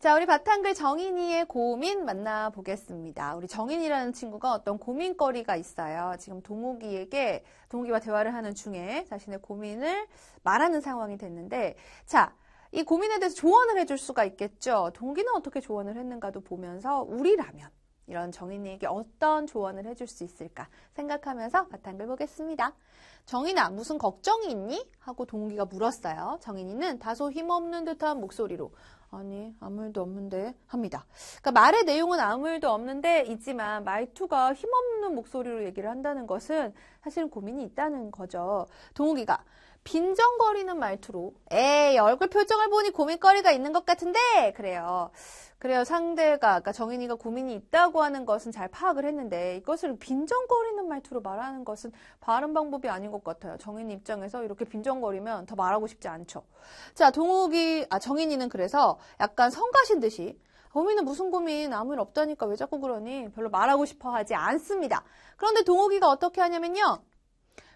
자, 우리 바탕글 정인이의 고민 만나보겠습니다. 우리 정인이라는 친구가 어떤 고민거리가 있어요. 지금 동욱이와 대화를 하는 중에 자신의 고민을 말하는 상황이 됐는데, 자, 이 고민에 대해서 조언을 해줄 수가 있겠죠. 동욱이는 어떻게 조언을 했는가도 보면서 우리라면 이런 정인이에게 어떤 조언을 해줄 수 있을까 생각하면서 바탕글 보겠습니다. 정인아, 무슨 걱정이 있니? 하고 동욱이가 물었어요. 정인이는 다소 힘없는 듯한 목소리로 아니, 아무 일도 없는데 합니다. 그러니까 말의 내용은 아무 일도 없는데 있지만 말투가 힘없는 목소리로 얘기를 한다는 것은 사실은 고민이 있다는 거죠. 동욱이가 빈정거리는 말투로 에이, 얼굴 표정을 보니 고민거리가 있는 것 같은데 그래요. 상대가 아까 정인이가 고민이 있다고 하는 것은 잘 파악을 했는데 이것을 빈정거리는 말투로 말하는 것은 바른 방법이 아닌 것 같아요. 정인이 입장에서 이렇게 빈정거리면 더 말하고 싶지 않죠. 자, 정인이는 그래서 약간 성가신 듯이 고민은 무슨 고민, 아무 일 없다니까 왜 자꾸 그러니 별로 말하고 싶어 하지 않습니다. 그런데 동욱이가 어떻게 하냐면요.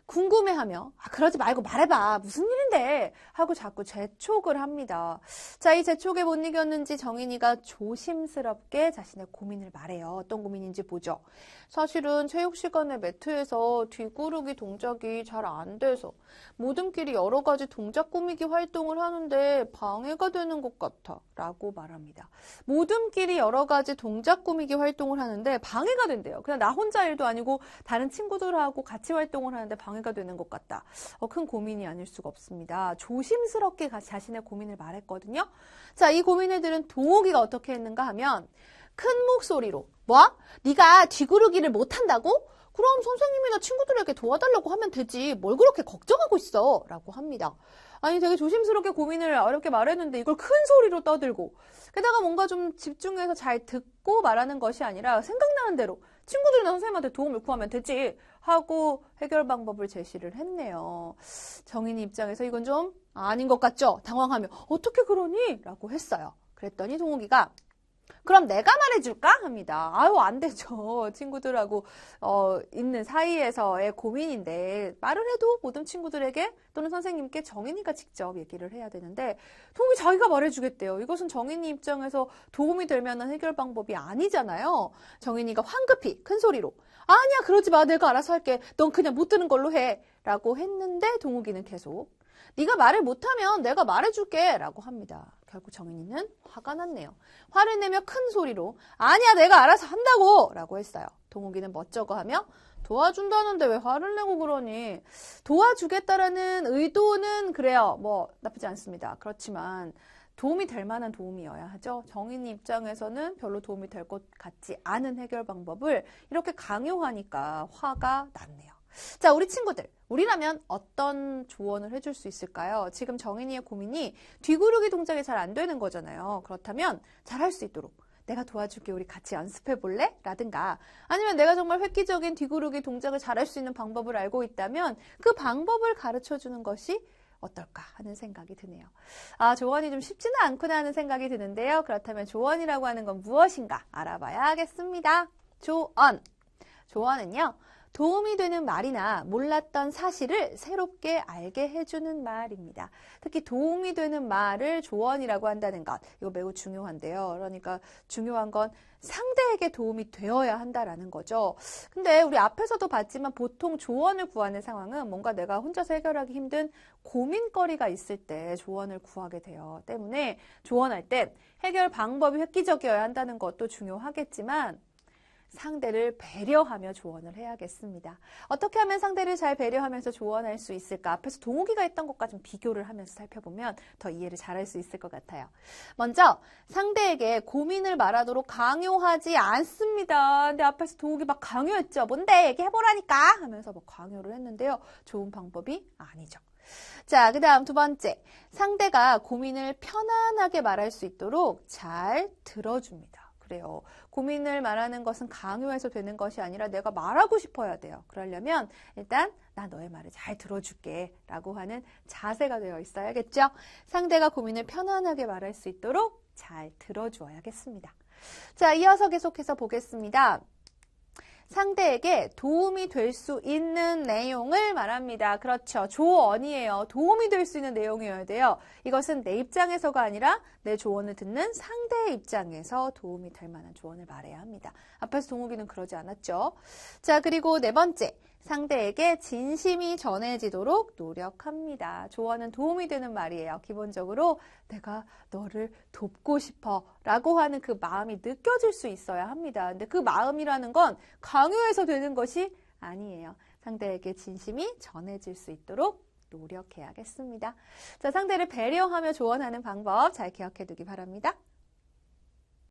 궁금해하며 그러지 말고 말해봐 무슨 일인데 하고 자꾸 재촉을 합니다. 자, 이 재촉에 못 이겼는지 정인이가 조심스럽게 자신의 고민을 말해요. 어떤 고민인지 보죠. 사실은 체육 시간에 매트에서 뒤구르기 동작이 잘 안 돼서 모둠끼리 여러 가지 동작 꾸미기 활동을 하는데 방해가 되는 것 같아 라고 말합니다. 모둠끼리 여러 가지 동작 꾸미기 활동을 하는데 방해가 된대요. 그냥 나 혼자 일도 아니고 다른 친구들하고 같이 활동을 하는데 방해가 되는 것 같다. 큰 고민이 아닐 수가 없습니다. 조심스럽게 자신의 고민을 말했거든요. 자, 이 고민을 들은 동욱이가 어떻게 했는가 하면 큰 목소리로 뭐? 네가 뒤구르기를 못한다고? 그럼 선생님이나 친구들에게 도와달라고 하면 되지. 뭘 그렇게 걱정하고 있어? 라고 합니다. 아니, 되게 조심스럽게 고민을 어렵게 말했는데 이걸 큰 소리로 떠들고 게다가 뭔가 좀 집중해서 잘 듣고 말하는 것이 아니라 생각나는 대로 친구들이나 선생님한테 도움을 구하면 되지 하고 해결 방법을 제시를 했네요. 정인이 입장에서 이건 좀 아닌 것 같죠? 당황하며 어떻게 그러니? 라고 했어요. 그랬더니 동욱이가 그럼 내가 말해줄까? 합니다. 아유, 안 되죠. 친구들하고 있는 사이에서의 고민인데 말을 해도 모든 친구들에게 또는 선생님께 정인이가 직접 얘기를 해야 되는데 동욱이 자기가 말해주겠대요. 이것은 정인이 입장에서 도움이 될 만한 해결 방법이 아니잖아요. 정인이가 황급히 큰 소리로 아니야, 그러지 마. 내가 알아서 할게. 넌 그냥 못 듣는 걸로 해. 라고 했는데 동욱이는 계속 네가 말을 못하면 내가 말해줄게 라고 합니다. 결국 정인이는 화가 났네요. 화를 내며 큰 소리로 아니야, 내가 알아서 한다고 라고 했어요. 동욱이는 멋쩍어 하며 도와준다는데 왜 화를 내고 그러니? 도와주겠다라는 의도는 그래요. 뭐 나쁘지 않습니다. 그렇지만 도움이 될 만한 도움이어야 하죠. 정인이 입장에서는 별로 도움이 될 것 같지 않은 해결 방법을 이렇게 강요하니까 화가 났네요. 자, 우리 친구들, 우리라면 어떤 조언을 해줄 수 있을까요? 지금 정인이의 고민이 뒤구르기 동작이 잘 안 되는 거잖아요. 그렇다면 잘할 수 있도록 내가 도와줄게, 우리 같이 연습해 볼래? 라든가 아니면 내가 정말 획기적인 뒤구르기 동작을 잘할 수 있는 방법을 알고 있다면 그 방법을 가르쳐 주는 것이 어떨까 하는 생각이 드네요. 조언이 좀 쉽지는 않구나 하는 생각이 드는데요. 그렇다면 조언이라고 하는 건 무엇인가 알아봐야겠습니다. 조언은요. 도움이 되는 말이나 몰랐던 사실을 새롭게 알게 해주는 말입니다. 특히 도움이 되는 말을 조언이라고 한다는 것, 이거 매우 중요한데요. 그러니까 중요한 건 상대에게 도움이 되어야 한다라는 거죠. 근데 우리 앞에서도 봤지만 보통 조언을 구하는 상황은 뭔가 내가 혼자서 해결하기 힘든 고민거리가 있을 때 조언을 구하게 돼요. 때문에 조언할 땐 해결 방법이 획기적이어야 한다는 것도 중요하겠지만 상대를 배려하며 조언을 해야겠습니다. 어떻게 하면 상대를 잘 배려하면서 조언할 수 있을까? 앞에서 동욱이가 했던 것과 좀 비교를 하면서 살펴보면 더 이해를 잘할 수 있을 것 같아요. 먼저 상대에게 고민을 말하도록 강요하지 않습니다. 근데 앞에서 동욱이 막 강요했죠. 뭔데? 얘기해보라니까! 하면서 막 강요를 했는데요. 좋은 방법이 아니죠. 자, 그 다음 두 번째. 상대가 고민을 편안하게 말할 수 있도록 잘 들어줍니다. 그래요. 고민을 말하는 것은 강요해서 되는 것이 아니라 내가 말하고 싶어야 돼요. 그러려면 일단 나 너의 말을 잘 들어줄게 라고 하는 자세가 되어 있어야겠죠. 상대가 고민을 편안하게 말할 수 있도록 잘 들어주어야겠습니다. 자, 이어서 계속해서 보겠습니다. 상대에게 도움이 될 수 있는 내용을 말합니다. 그렇죠. 조언이에요. 도움이 될 수 있는 내용이어야 돼요. 이것은 내 입장에서가 아니라 내 조언을 듣는 상대의 입장에서 도움이 될 만한 조언을 말해야 합니다. 앞에서 동욱이는 그러지 않았죠. 자, 그리고 네 번째. 상대에게 진심이 전해지도록 노력합니다. 조언은 도움이 되는 말이에요. 기본적으로 내가 너를 돕고 싶어 라고 하는 그 마음이 느껴질 수 있어야 합니다. 근데 그 마음이라는 건 강요해서 되는 것이 아니에요. 상대에게 진심이 전해질 수 있도록 노력해야겠습니다. 자, 상대를 배려하며 조언하는 방법 잘 기억해 두기 바랍니다.